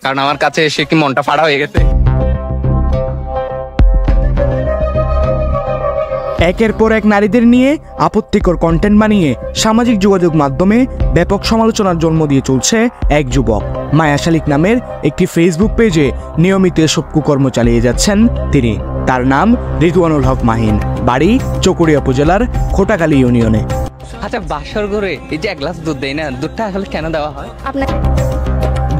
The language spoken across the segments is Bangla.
কারণ আমার কাছে এসে কি মনটা ফাড়া হয়ে গেছে। একের পর এক নারীদের নিয়ে আপত্তিকর কন্টেন্ট বানিয়ে সামাজিক যোগাযোগ মাধ্যমে ব্যাপক সমালোচনার জন্ম দিয়ে চলছে এক যুবক। মায়া শালিক নামের একটি ফেসবুক পেজে নিয়মিত এসব কুকর্ম চালিয়ে যাচ্ছেন তিনি। তার নাম রিদওয়ানুল হক মাহিন, বাড়ি চকরিয়া উপজেলার খোটাকালী ইউনিয়নে। আচ্ছা, বাসর ঘরে এই যে এক গ্লাস দুধ দেয় না, দুধটা আসলে কেন দেওয়া হয়?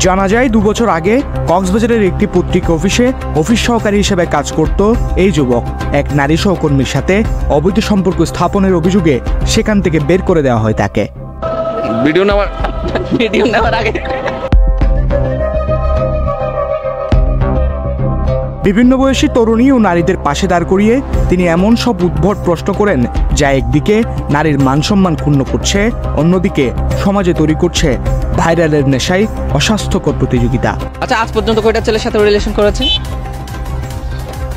জানা যায় 2 বছর আগে কক্সবাজারের একটি পত্রিকা অফিসে অফিস সহকারী হিসেবে কাজ করত এই যুবক। এক নারী সহকর্মীর সাথে অবৈধ সম্পর্ক স্থাপনের অভিযোগে সেখান থেকে বের করে দেওয়া হয় তাকে। ভিডিও নেওয়ার আগে বিভিন্ন বয়সী তরুণী ও নারীদের পাশে দাঁড় করিয়ে তিনি এমন সব উদ্ভট প্রশ্ন করেন যা একদিকে নারীর মানসম্মান ক্ষুণ্ণ করছে, অন্যদিকে সমাজে তৈরি করছে ভাইরালের নেশায় অস্বাস্থ্যকর প্রতিযোগিতা। আচ্ছা, আজ পর্যন্ত কয়টা ছেলের সাথে রিলেশন করেছেন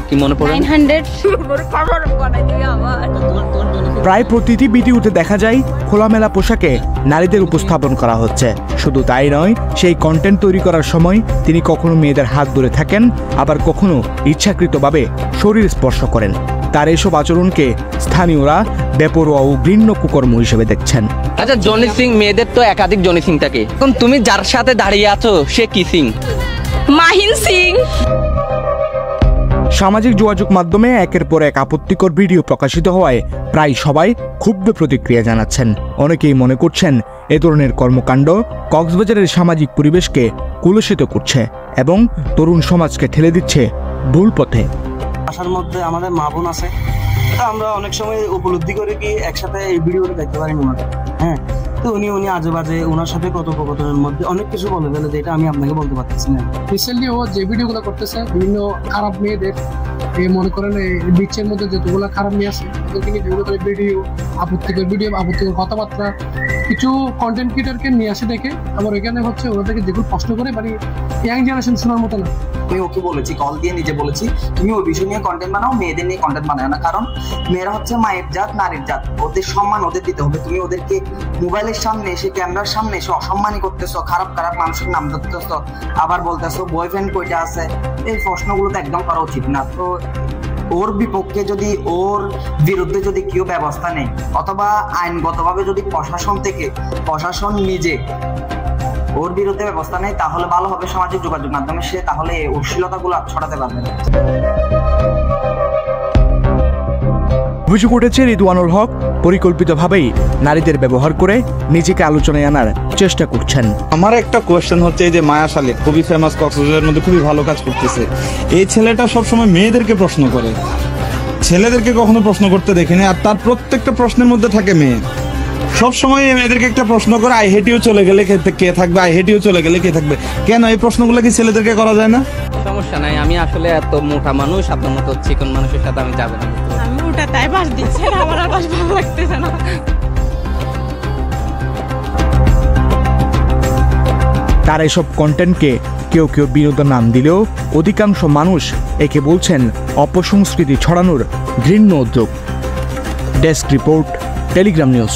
কি মনে পড়ে? 900। প্রায় প্রতিটি ভিডিওতে দেখা যায় খোলামেলা পোশাকে নারীদের উপস্থাপন করা হচ্ছে। শুধু তাই নয়, সেই কন্টেন্ট তৈরি করার সময় তিনি কখনো মেয়েদের হাত ধরে থাকেন, আবার কখনো ইচ্ছাকৃতভাবে শরীর স্পর্শ করেন। তার এসব আচরণকে স্থানীয়রা বেপরোয়া ও ঘৃণ্য কুকর্ম হিসেবে দেখছেন। আচ্ছা, জনি সিং, মেয়েদের তো একাধিক জনি সিং থাকে, এখন তুমি যার সাথে দাঁড়িয়ে আছো সে কি সিং? মাহিন সিং। সামাজিক যোগাযোগ মাধ্যমে একের পর এক আপত্তিকর ভিডিও প্রকাশিত হওয়ায় প্রায় সবাই ক্ষুব্ধ প্রতিক্রিয়া জানাচ্ছেন। অনেকেই মনে করছেন এ ধরনের কর্মকাণ্ড কক্সবাজারের সামাজিক পরিবেশকে কলুষিত করছে এবং তরুণ সমাজকে ঠেলে দিচ্ছে ভুল পথে। আসার মধ্যে আমাদের মা বোন আছে, আমরা অনেক সময় উপলব্ধি করে কি একসাথে এই ভিডিওটা দেখতে পারি না। হ্যাঁ, তো উনি আজে বাজে ওনার সাথে কথোপকথনের মধ্যে অনেক কিছু বলে ফেলে, যেটা আমি আপনাকে বলতে পারতেছি না। রিসেন্টলি ও যে ভিডিওগুলো করতেছে বিভিন্ন খারাপ মেয়েদের, মনে করেন বিচের মধ্যে যতগুলো খারাপ মেয়ে আছে ওদেরকে নিয়ে যেগুলো করে ভিডিও, আপত্তিকর কথাবার্তা, কিছু কন্টেন্ট ক্রিয়েটারকে নিয়ে আসে দেখে আবার এখানে হচ্ছে ওদেরকে যেগুলো প্রশ্ন করে মানে ইয়াং জেনারেশন শোনার মতো না। আমি ওকে বলেছি, কল দিয়ে নিজে বলেছি, তুমি ওই বিষয় নিয়ে কন্টেন্ট বানাও, মেয়েদের নিয়ে কন্টেন্ট বানাও না। কারণ মেয়েরা হচ্ছে মায়ের জাত, নারীর জাত, ওদের সম্মান ওদের দিতে হবে। তুমি ওদেরকে মোবাইলের সামনে এসে, ক্যামেরার সামনে এসে অসম্মানই করতেছো, খারাপ মানুষের নাম ধরতেছো, আবার বলতেছো বয়ফ্রেন্ড কইটা আছে। এই প্রশ্নগুলো তো একদম করা উচিত না। তো ওর বিপক্ষে যদি, ওর বিরুদ্ধে যদি কেউ ব্যবস্থা নেই, অথবা আইনগতভাবে যদি প্রশাসন নিজে ওর বিরুদ্ধে ব্যবস্থা নেই, তাহলে ভালো হবে। সামাজিক যোগাযোগ মাধ্যমে সে তাহলে এই অশ্লীলতাগুলো ছড়াতে পারবে না। অভিযোগ উঠেছে রিদওয়ানুল হক পরিকল্পিতভাবেই নারীদের ব্যবহার করে নিজেকে আলোচনায় আনার চেষ্টা করছেন। আমার একটা কোয়েশ্চেন হচ্ছে, এই যে মায়া শালিক খুবই ফেমাস, কক্সবাজারের মধ্যে খুবই ভালো কাজ করতেছে, এই ছেলেটা সবসময় মেয়েদেরকে প্রশ্ন করে, ছেলেদেরকে কখনো প্রশ্ন করতে দেখিনি। আর তার প্রত্যেকটা প্রশ্নের মধ্যে থাকে মেয়ে। সবসময় মেয়েদেরকে একটা প্রশ্ন করে, আই হেটিও চলে গেলে কে থাকবে, আই হেটিও চলে গেলে কে থাকবে। কেন এই প্রশ্নগুলো কি ছেলেদেরকে করা যায় না? সমস্যা নাই, আমি আসলে এত মোটা মানুষ, আপনার মতো চিকন মানুষের সাথে আমি যাবো না। আমি ওটা তাই বাস দিচ্ছি না, আমার আর বাস ভালো লাগতেছে না। তার এসব কন্টেন্টকে কেউ বিনোদন নাম দিলেও অধিকাংশ মানুষ একে বলছেন অপসংস্কৃতি ছড়ানোর ঘৃণ্য উদ্যোগ। Desk report, Telegram news.